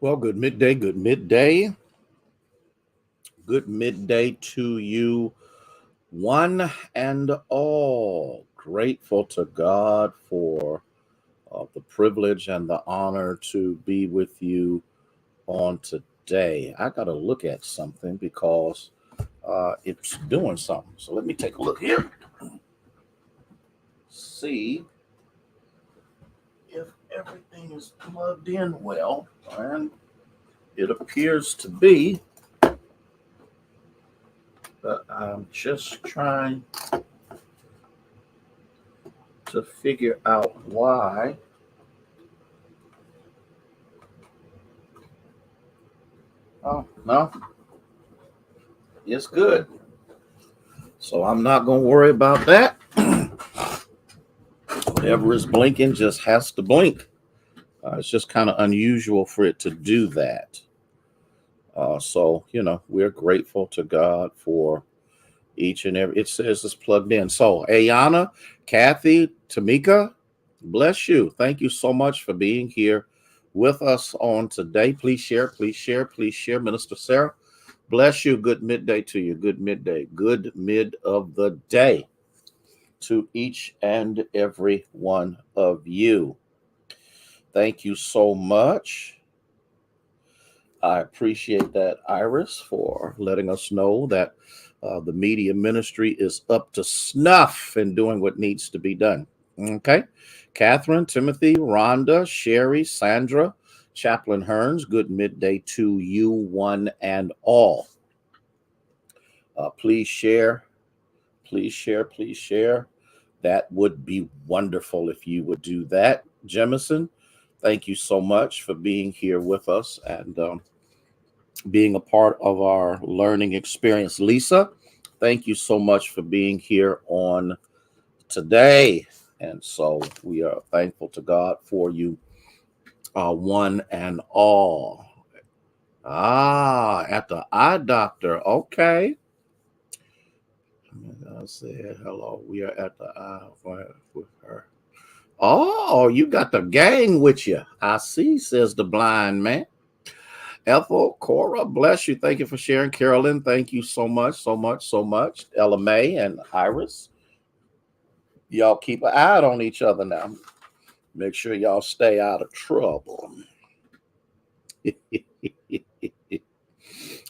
Well, good midday to you, one and all. Grateful to God for the privilege and the honor to be with you on today. I got to look at something because it's doing something. So let me take a look here, see if everything is plugged in well, and it appears to be. But I'm just trying to figure out why. Oh, no, it's good. So I'm not going to worry about that. Whatever is blinking just has to blink. It's just kind of unusual for it to do that. So, we're grateful to God for each and every. It says it's plugged in. So, Ayana, Kathy, Tamika, bless you. Thank you so much for being here with us on today. Please share, please share, please share. Minister Sarah, bless you. Good midday to you. Good midday. Good mid of the day to each and every one of you. Thank you so much. I appreciate that, Iris, for letting us know that the media ministry is up to snuff and doing what needs to be done. Okay. Catherine, Timothy, Rhonda, Sherry, Sandra, Chaplain Hearns, good midday to you, one and all. Please share, please share, please share. That would be wonderful if you would do that. Jemison, thank you so much for being here with us and being a part of our learning experience. Lisa, thank you so much for being here on today. And so we are thankful to God for you, one and all. At the eye doctor. Okay. I said hello. We are at the eye with her. Oh, you got the gang with you. I see, says the blind man. Ethel, Cora, bless you. Thank you for sharing. Carolyn, thank you so much, so much, so much. Ella May and Iris, y'all keep an eye on each other now. Make sure y'all stay out of trouble.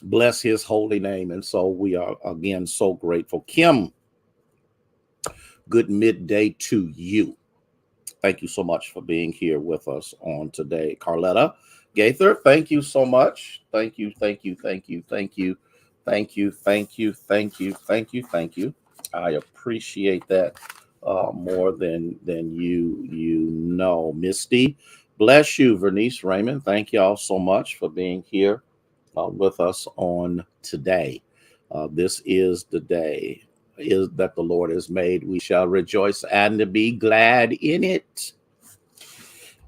Bless his holy name. And so we are again so grateful. Kim, good midday to you. Thank you so much for being here with us on today. Carletta Gaither, thank you so much. Thank you, thank you, thank you, thank you, thank you, thank you, thank you, thank you, thank you. I appreciate that more than you know. Misty, bless you. Vernice Raymond, thank y'all so much for being here with us on today. This is the day is that the Lord has made. We shall rejoice and be glad in it.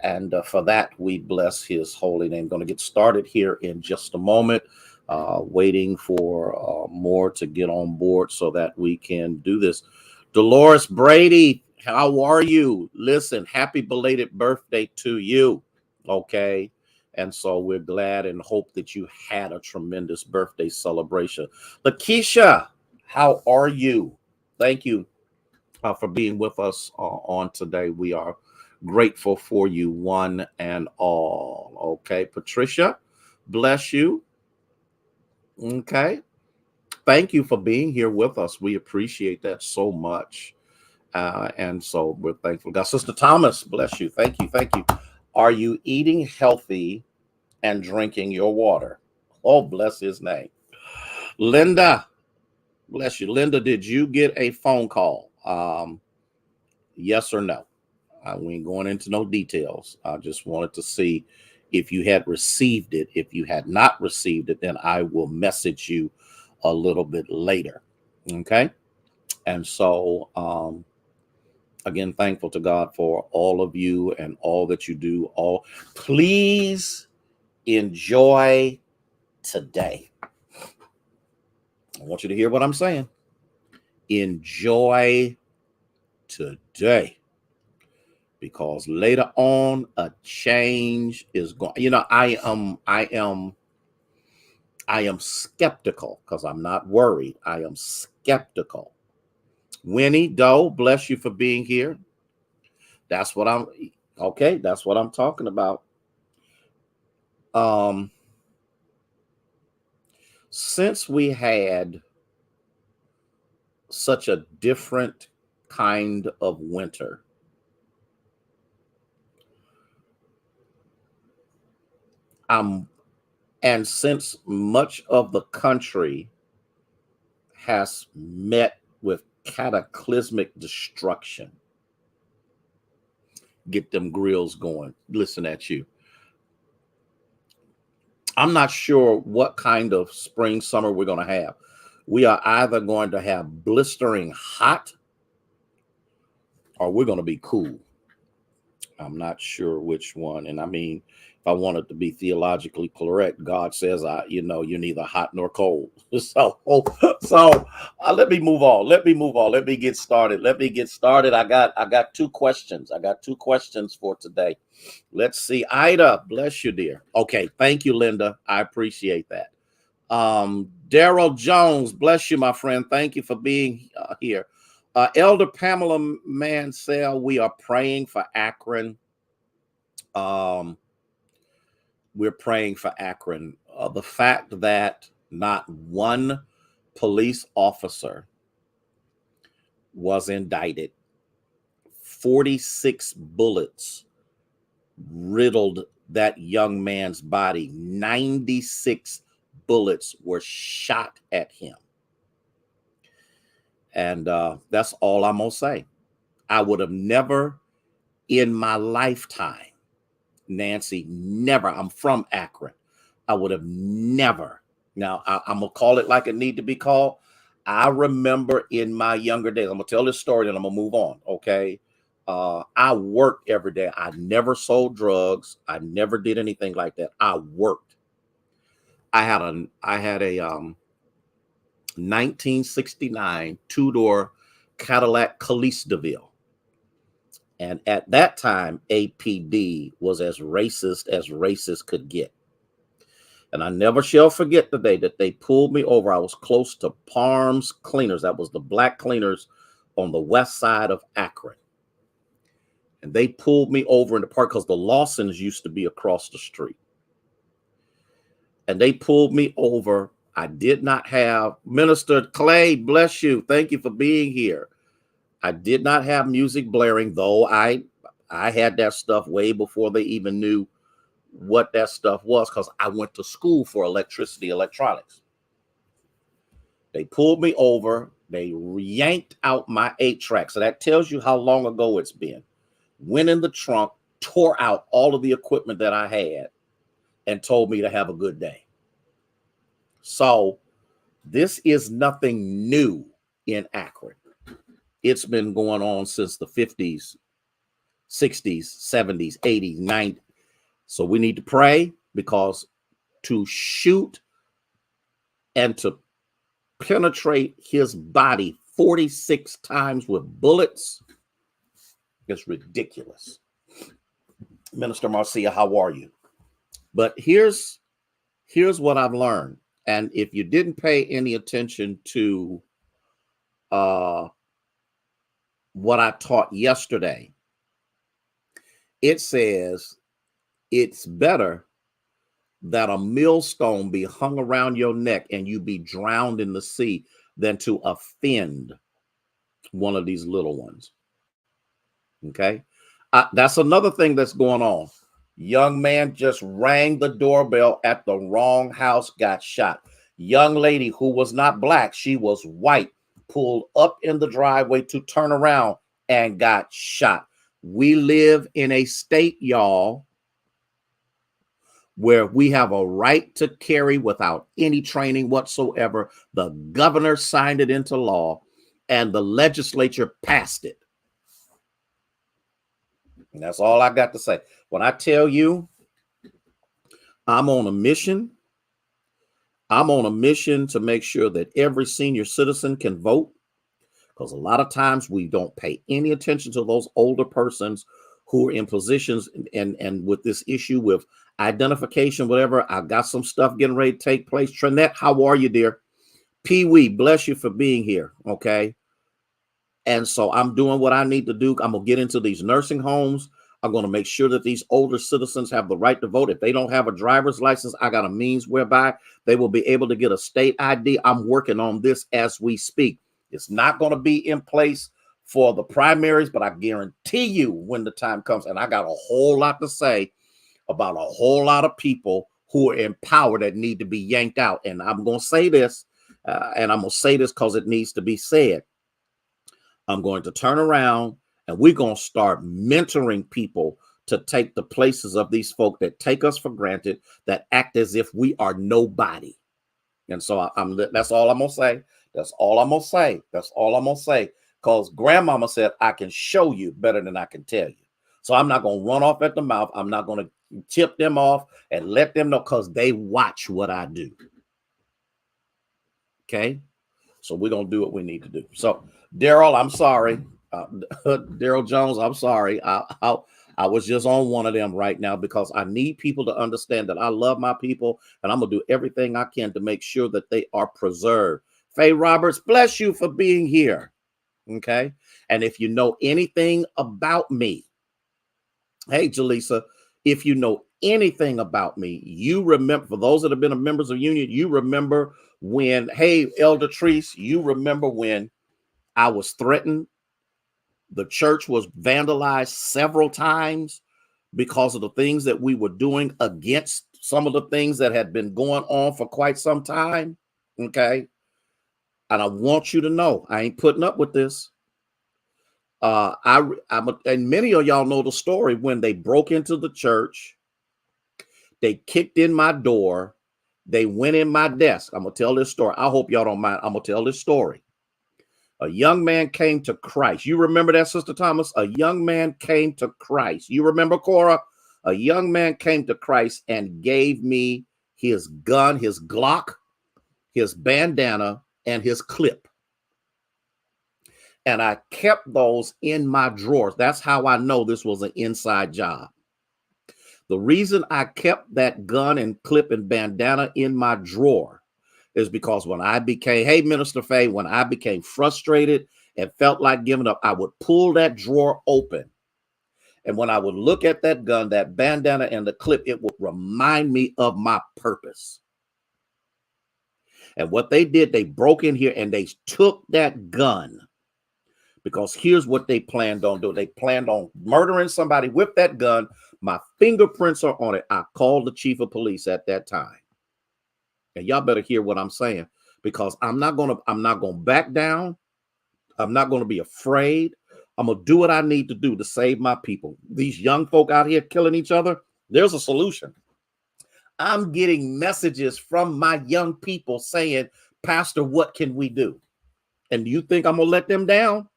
And for that, we bless his holy name. Going to get started here in just a moment, waiting for more to get on board so that we can do this. Dolores Brady, how are you? Listen, happy belated birthday to you. Okay. And so we're glad and hope that you had a tremendous birthday celebration. Lakeisha, how are you? Thank you for being with us on today. We are grateful for you, one and all. Okay, Patricia, bless you. Okay, thank you for being here with us. We appreciate that so much. And so we're thankful. God, Sister Thomas, bless you. Thank you. Thank you. Are you eating healthy and drinking your water? Oh, bless his name. Linda, bless you. Linda, did you get a phone call? Yes or no? We ain't going into no details. I just wanted to see if you had received it. If you had not received it, then I will message you a little bit later. Okay. And so, again, thankful to God for all of you and all that you do. All please enjoy today. I want you to hear what I'm saying. Enjoy today because later on a change is going. You know, I am skeptical because I'm not worried. I am skeptical. Winnie Doe, bless you for being here. That's what I'm okay. That's what I'm talking about. Since we had such a different kind of winter, and since much of the country has met with cataclysmic destruction, get them grills going. Listen at you. I'm not sure what kind of spring, summer we're going to have. We are either going to have blistering hot or we're going to be cool. I'm not sure which one. And I mean, if I wanted to be theologically correct, God says, you're neither hot nor cold. So let me move on. Let me get started. I got two questions. For today. Let's see. Ida, bless you, dear. Okay. Thank you, Linda. I appreciate that. Daryl Jones, bless you, my friend. Thank you for being here. Elder Pamela Mansell, we are praying for Akron. We're praying for Akron. The fact that not one police officer was indicted, 46 bullets riddled that young man's body, 96 bullets were shot at him. And that's all I'm going to say. I would have never in my lifetime, Nancy, never. I'm from Akron. I would have never. Now, I'm going to call it like it need to be called. I remember in my younger days, I'm going to tell this story and I'm going to move on, okay? I worked every day. I never sold drugs. I never did anything like that. I worked. I had a 1969 two-door Cadillac Khalees DeVille. And at that time, APD was as racist could get. And I never shall forget the day that they pulled me over. I was close to Parms Cleaners. That was the black cleaners on the west side of Akron. And they pulled me over in the park because the Lawsons used to be across the street. And they pulled me over. I did not have, Minister Clay, bless you. Thank you for being here. I did not have music blaring, though I had that stuff way before they even knew what that stuff was, because I went to school for electronics. They pulled me over. They yanked out my 8-track. So that tells you how long ago it's been. Went in the trunk, tore out all of the equipment that I had, and told me to have a good day. So this is nothing new in Akron. It's been going on since the 50s, 60s, 70s, 80s, 90s. So we need to pray, because to shoot and to penetrate his body 46 times with bullets is ridiculous. Minister Marcia, how are you? But here's what I've learned. And if you didn't pay any attention to what I taught yesterday, it says it's better that a millstone be hung around your neck and you be drowned in the sea than to offend one of these little ones. Okay. That's another thing that's going on. Young man just rang the doorbell at the wrong house, got shot. Young lady who was not black, she was white, pulled up in the driveway to turn around and got shot. We live in a state, y'all, where we have a right to carry without any training whatsoever. The governor signed it into law and the legislature passed it. And that's all I got to say. When I tell you I'm on a mission to make sure that every senior citizen can vote, because a lot of times we don't pay any attention to those older persons who are in positions and with this issue with identification, whatever. I got some stuff getting ready to take place. Trinette, how are you, dear? Pee Wee, bless you for being here. Okay. And so I'm doing what I need to do. I'm going to get into these nursing homes. I'm going to make sure that these older citizens have the right to vote. If they don't have a driver's license, I got a means whereby they will be able to get a state ID. I'm working on this as we speak. It's not going to be in place for the primaries, but I guarantee you when the time comes, and I got a whole lot to say about a whole lot of people who are in power that need to be yanked out. And I'm going to say this, and I'm going to say this because it needs to be said. I'm going to turn around and we're going to start mentoring people to take the places of these folk that take us for granted, that act as if we are nobody. And so that's all I'm going to say. That's all I'm going to say. That's all I'm going to say. Because grandmama said, I can show you better than I can tell you. So I'm not going to run off at the mouth. I'm not going to tip them off and let them know because they watch what I do. Okay. So we're going to do what we need to do. So Daryl, I'm sorry. Daryl Jones, I'm sorry. I was just on one of them right now because I need people to understand that I love my people and I'm going to do everything I can to make sure that they are preserved. Faye Roberts, bless you for being here. Okay. And if you know anything about me, hey, Jaleesa, if you know anything about me, you remember, for those that have been members of Union, you remember when, hey, Elder Treese, you remember when I was threatened. The church was vandalized several times because of the things that we were doing against some of the things that had been going on for quite some time. Okay. And I want you to know, I ain't putting up with this. And many of y'all know the story when they broke into the church. They kicked in my door. They went in my desk. I'm going to tell this story. I hope y'all don't mind. I'm going to tell this story. A young man came to Christ. You remember that, Sister Thomas? A young man came to Christ. You remember, Cora? A young man came to Christ and gave me his gun, his Glock, his bandana, and his clip. And I kept those in my drawers. That's how I know this was an inside job. The reason I kept that gun and clip and bandana in my drawer is because when I became, hey, Minister Faye, when I became frustrated and felt like giving up, I would pull that drawer open. And when I would look at that gun, that bandana and the clip, it would remind me of my purpose. And what they did, they broke in here and they took that gun. Because here's what they planned on doing. They planned on murdering somebody with that gun. My fingerprints are on it. I called the chief of police at that time. And y'all better hear what I'm saying, because I'm not going to back down. I'm not going to be afraid. I'm going to do what I need to do to save my people. These young folk out here killing each other, there's a solution. I'm getting messages from my young people saying, Pastor, what can we do? And do you think I'm going to let them down?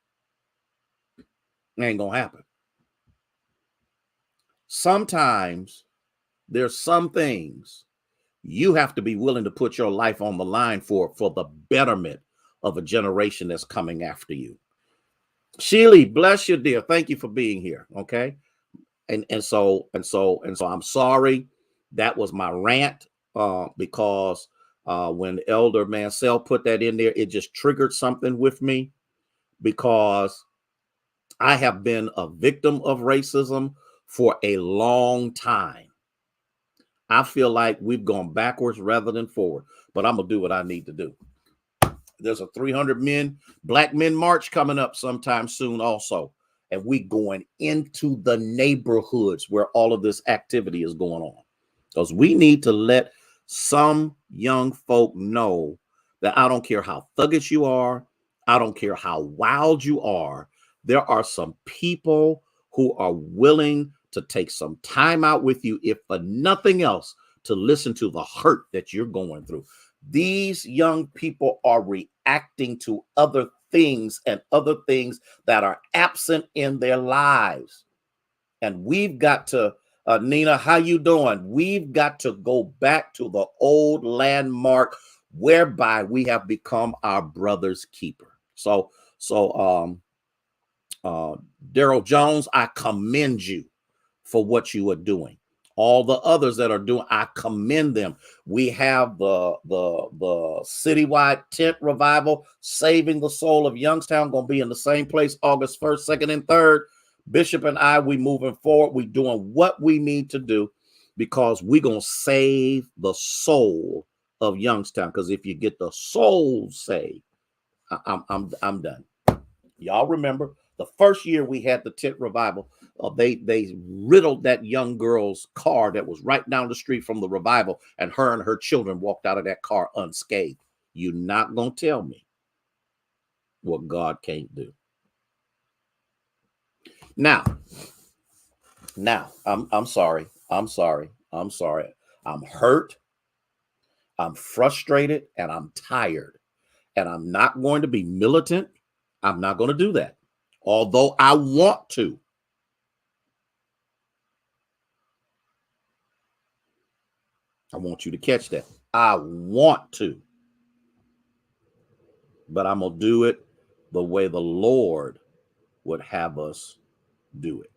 It ain't going to happen. Sometimes there's some things you have to be willing to put your life on the line for the betterment of a generation that's coming after you. Sheely, bless you, dear. Thank you for being here. Okay. And so I'm sorry. That was my rant, because when Elder Mansell put that in there, it just triggered something with me, because I have been a victim of racism for a long time. I feel like we've gone backwards rather than forward, but I'm going to do what I need to do. There's a 300 Black men march coming up sometime soon also. And we going into the neighborhoods where all of this activity is going on. Because we need to let some young folk know that I don't care how thuggish you are. I don't care how wild you are. There are some people who are willing to take some time out with you, if for nothing else, to listen to the hurt that you're going through. These young people are reacting to other things and other things that are absent in their lives. And we've got to, Nina, how you doing? We've got to go back to the old landmark whereby we have become our brother's keeper. So Daryl Jones, I commend you for what you are doing. All the others that are doing, I commend them. We have the citywide tent revival, Saving the Soul of Youngstown, going to be in the same place August 1st, 2nd, and 3rd. Bishop and I, we moving forward. We doing what we need to do because we're going to save the soul of Youngstown. Because if you get the soul saved, I'm done. Y'all remember the first year we had the tent revival, they riddled that young girl's car that was right down the street from the revival, and her children walked out of that car unscathed. You're not going to tell me what God can't do. Now, I'm sorry. I'm hurt. I'm frustrated, and I'm tired. And I'm not going to be militant. I'm not going to do that. Although I want to. I want you to catch that. I want to. But I'm going to do it the way the Lord would have us do it.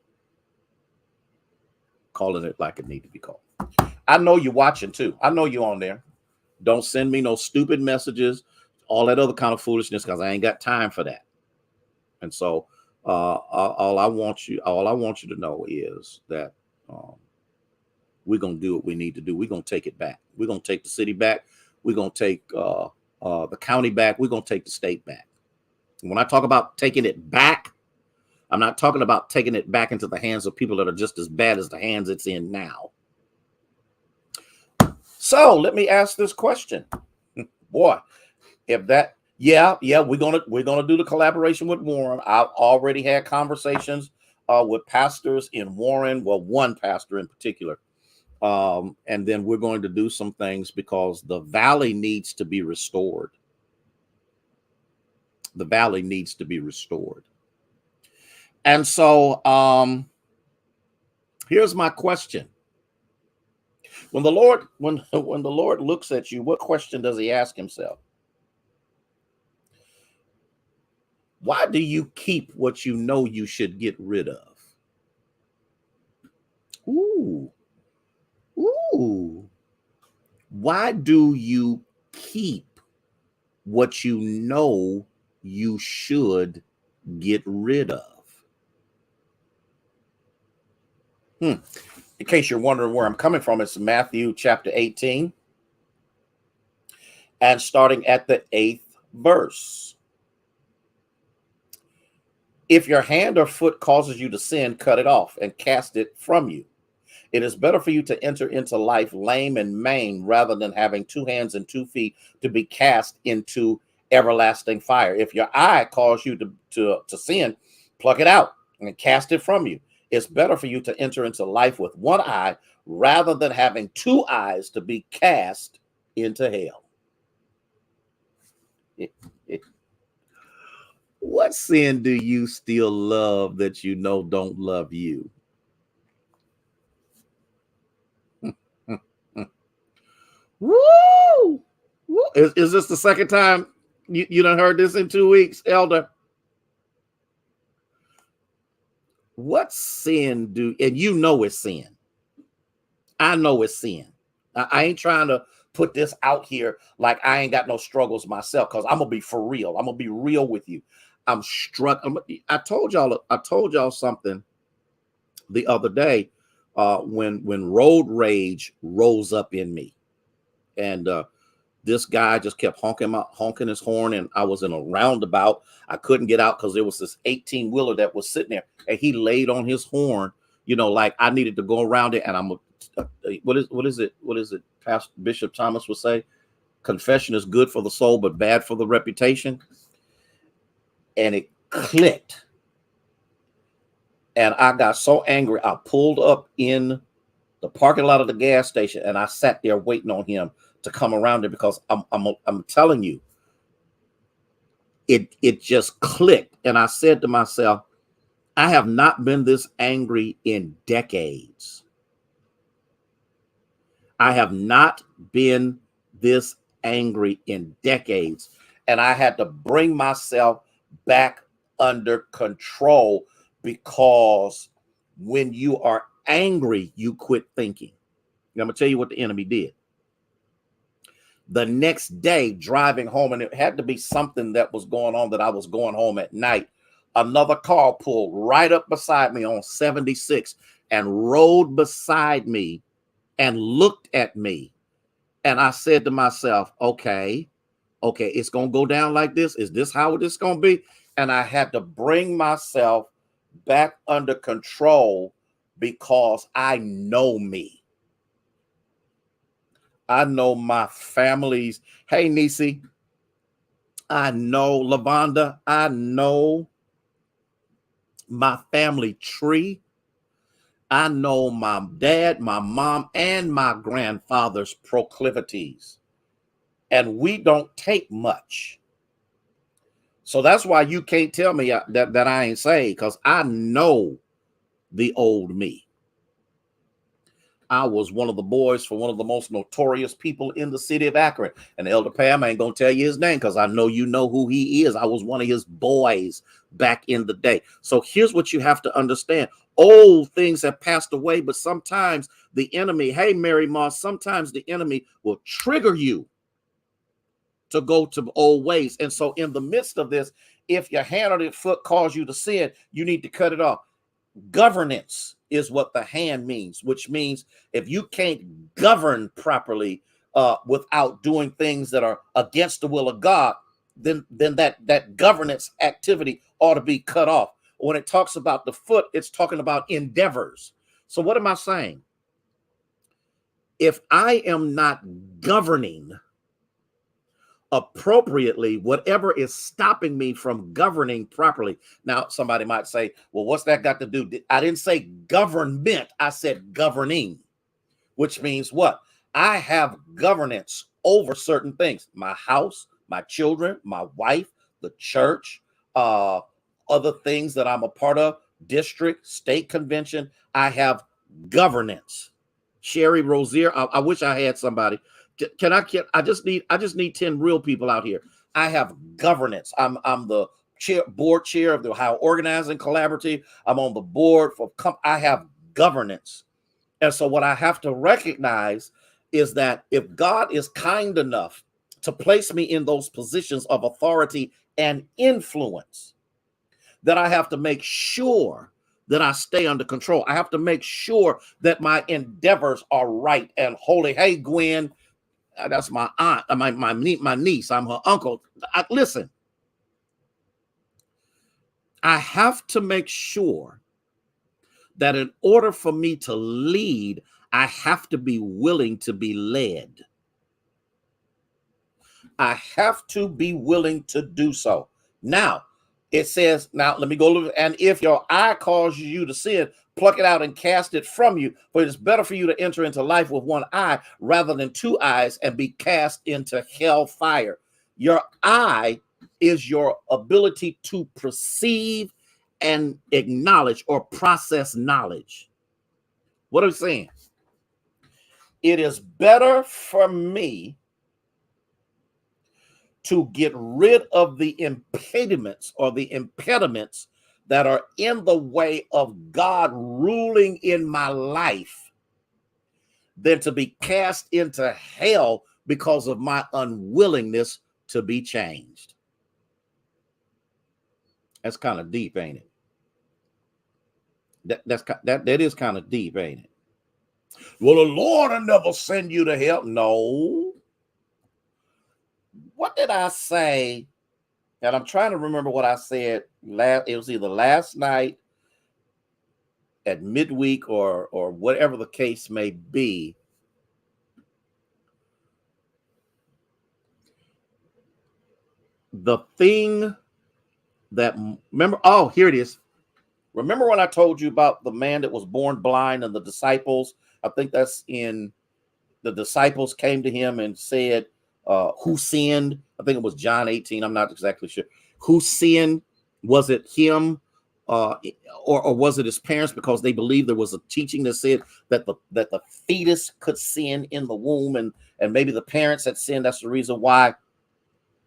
Calling it like it needs to be called. I know you're watching too. I know you're on there. Don't send me no stupid messages, all that other kind of foolishness, because I ain't got time for that. And so all I want you to know is that we're going to do what we need to do. We're going to take it back. We're going to take the city back. We're going to take the county back. We're going to take the state back. And when I talk about taking it back, I'm not talking about taking it back into the hands of people that are just as bad as the hands it's in now. So let me ask this question. Boy, if that, yeah, we're gonna do the collaboration with Warren. I've already had conversations with pastors in Warren, well, one pastor in particular. And then we're going to do some things because the valley needs to be restored. The valley needs to be restored. And so here's my question. When the Lord looks at you, what question does he ask himself? Why do you keep what you know you should get rid of? Ooh. Why do you keep what you know you should get rid of? In case you're wondering where I'm coming from, it's Matthew chapter 18 and starting at the 8th verse. If your hand or foot causes you to sin, cut it off and cast it from you. It is better for you to enter into life lame and maimed rather than having 2 hands and 2 feet to be cast into everlasting fire. If your eye causes you to sin, pluck it out and cast it from you. It's better for you to enter into life with 1 eye rather than having 2 eyes to be cast into hell. What sin do you still love that you know don't love you? Woo! Is this the second time you done heard this in 2 weeks, Elder? What sin and you know it's sin. I know it's sin. I ain't trying to put this out here like I ain't got no struggles myself, because I'm gonna be for real. I'm gonna be real with you. I'm struggling. I told y'all something the other day when road rage rose up in me, and this guy just kept honking his horn, and I was in a roundabout. I couldn't get out because there was this 18-wheeler that was sitting there, and he laid on his horn, like I needed to go around it. And what is it? Pastor Bishop Thomas would say, confession is good for the soul, but bad for the reputation. And it clicked. And I got so angry, I pulled up in the parking lot of the gas station, and I sat there waiting on him to come around it, because I'm telling you, it just clicked. And I said to myself, I have not been this angry in decades. I have not been this angry in decades. And I had to bring myself back under control, because when you are angry, you quit thinking. I'm going to tell you what the enemy did. The next day, driving home, and it had to be something that was going on, that I was going home at night, another car pulled right up beside me on 76 and rode beside me and looked at me. And I said to myself, okay, it's going to go down like this. Is this how it's going to be? And I had to bring myself back under control, because I know me. I know my family's. Hey, Nisi. I know Lavonda. I know my family tree. I know my dad, my mom, and my grandfather's proclivities. And we don't take much. So that's why you can't tell me that I ain't saved, because I know the old me. I was one of the boys for one of the most notorious people in the city of Akron. And Elder Pam, I ain't going to tell you his name, because I know you know who he is. I was one of his boys back in the day. So here's what you have to understand. Old things have passed away, but sometimes the enemy, hey, Mary Moss, sometimes the enemy will trigger you to go to old ways. And so in the midst of this, if your hand or your foot calls you to sin, you need to cut it off. Governance is what the hand means, which means if you can't govern properly without doing things that are against the will of God, then that governance activity ought to be cut off. When it talks about the foot, it's talking about endeavors. So what am I saying? If I am not governing appropriately, whatever is stopping me from governing properly. Now, somebody might say, well, what's that got to do? I didn't say government. I said governing, which means what? I have governance over certain things. My house, my children, my wife, the church, other things that I'm a part of, district, state convention. I have governance. Sherry Rozier, I wish I had somebody. I just need 10 real people out here. I have governance. I'm the board chair of the Ohio Organizing Collaborative. I'm on the board for I have governance. And so what I have to recognize is that if God is kind enough to place me in those positions of authority and influence, that I have to make sure that I stay under control. I have to make sure that my endeavors are right and holy. Hey, Gwen, that's my aunt, my niece. I'm her uncle. Listen, I have to make sure that in order for me to lead, I have to be willing to be led. I have to be willing to do so. Now, it says, now let me go look, and if your eye causes you to sin, pluck it out and cast it from you. For it is better for you to enter into life with one eye rather than two eyes and be cast into hell fire. Your eye is your ability to perceive and acknowledge or process knowledge. What are we saying? It is better for me to get rid of the impediments or the impediments that are in the way of God ruling in my life than to be cast into hell because of my unwillingness to be changed. That's kind of deep, ain't it? That is kind of deep, ain't it? Well, the Lord will never send you to hell. No. What did I say? And I'm trying to remember what I said. It was either last night at midweek or whatever the case may be. The thing that, remember, oh, here it is. Remember when I told you about the man that was born blind and the disciples? I think that's in the disciples came to him and said, who sinned? I think it was John 18. I'm not exactly sure. Who sinned? Was it him or was it his parents? Because they believed there was a teaching that said that the fetus could sin in the womb, and maybe the parents had sinned. That's the reason why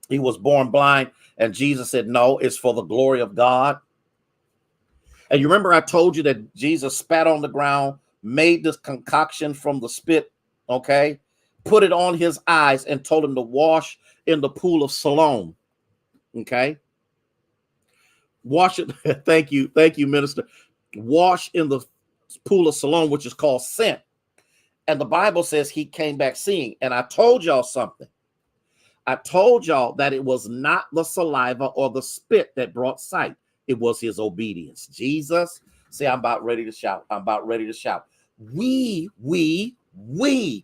he was born blind. And Jesus said, no, it's for the glory of God. And you remember I told you that Jesus spat on the ground, made this concoction from the spit, okay, put it on his eyes and told him to wash in the pool of Siloam, okay? Wash it. Thank you, minister. Wash in the pool of Siloam, which is called scent. And the Bible says he came back seeing. And I told y'all something. I told y'all that it was not the saliva or the spit that brought sight. It was his obedience. Jesus, see, I'm about ready to shout. I'm about ready to shout. We,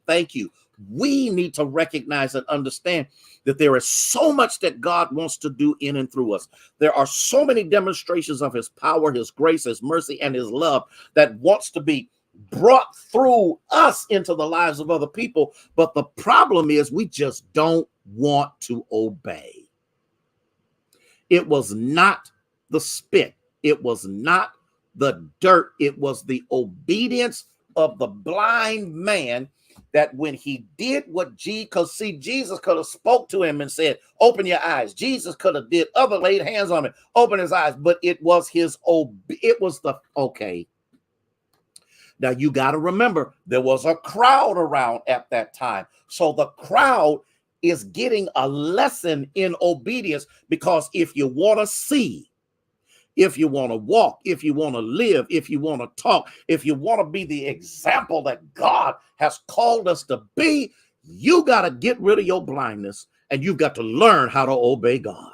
thank you. We need to recognize and understand that there is so much that God wants to do in and through us. There are so many demonstrations of his power, his grace, his mercy, and his love that wants to be brought through us into the lives of other people. But the problem is we just don't want to obey. It was not the spit. It was not the dirt. It was the obedience of the blind man that when he did what Jesus could have spoke to him and said, open your eyes. Jesus could have did other laid hands on him, open his eyes, but it was okay. Now you got to remember there was a crowd around at that time. So the crowd is getting a lesson in obedience, because if you want to see, if you want to walk, if you want to live, if you want to talk, if you want to be the example that God has called us to be, you got to get rid of your blindness and you've got to learn how to obey God.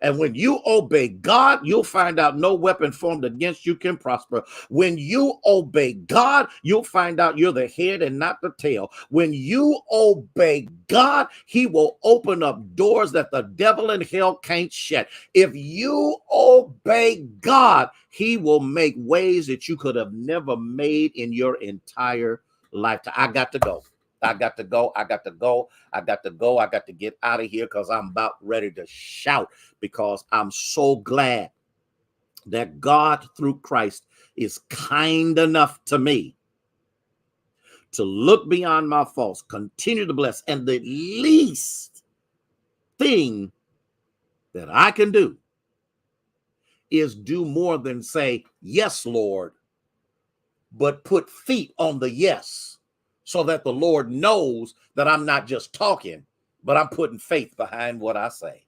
And when you obey God, you'll find out no weapon formed against you can prosper. When you obey God, you'll find out you're the head and not the tail. When you obey God, he will open up doors that the devil in hell can't shut. If you obey God, he will make ways that you could have never made in your entire lifetime. I got to go. I got to get out of here because I'm about ready to shout, because I'm so glad that God through Christ is kind enough to me to look beyond my faults, continue to bless, and the least thing that I can do is do more than say, yes, Lord, but put feet on the yes, so that the Lord knows that I'm not just talking, but I'm putting faith behind what I say.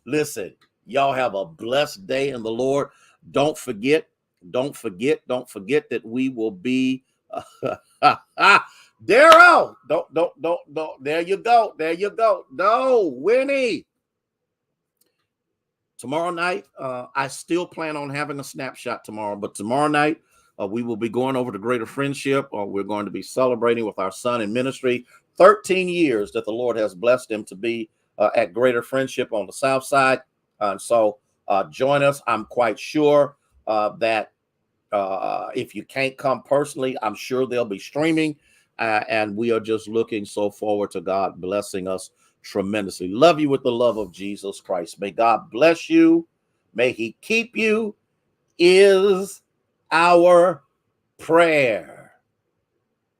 Listen, y'all have a blessed day in the Lord. Don't forget that we will be Daryl. Don't. There you go. No, Winnie. Tomorrow night, I still plan on having a snapshot tomorrow, but tomorrow night, we will be going over to Greater Friendship. We're going to be celebrating with our son in ministry, 13 years that the Lord has blessed him to be at Greater Friendship on the South Side. And so join us. I'm quite sure that if you can't come personally, I'm sure they'll be streaming. And we are just looking so forward to God blessing us tremendously. Love you with the love of Jesus Christ. May God bless you. May he keep you is our prayer.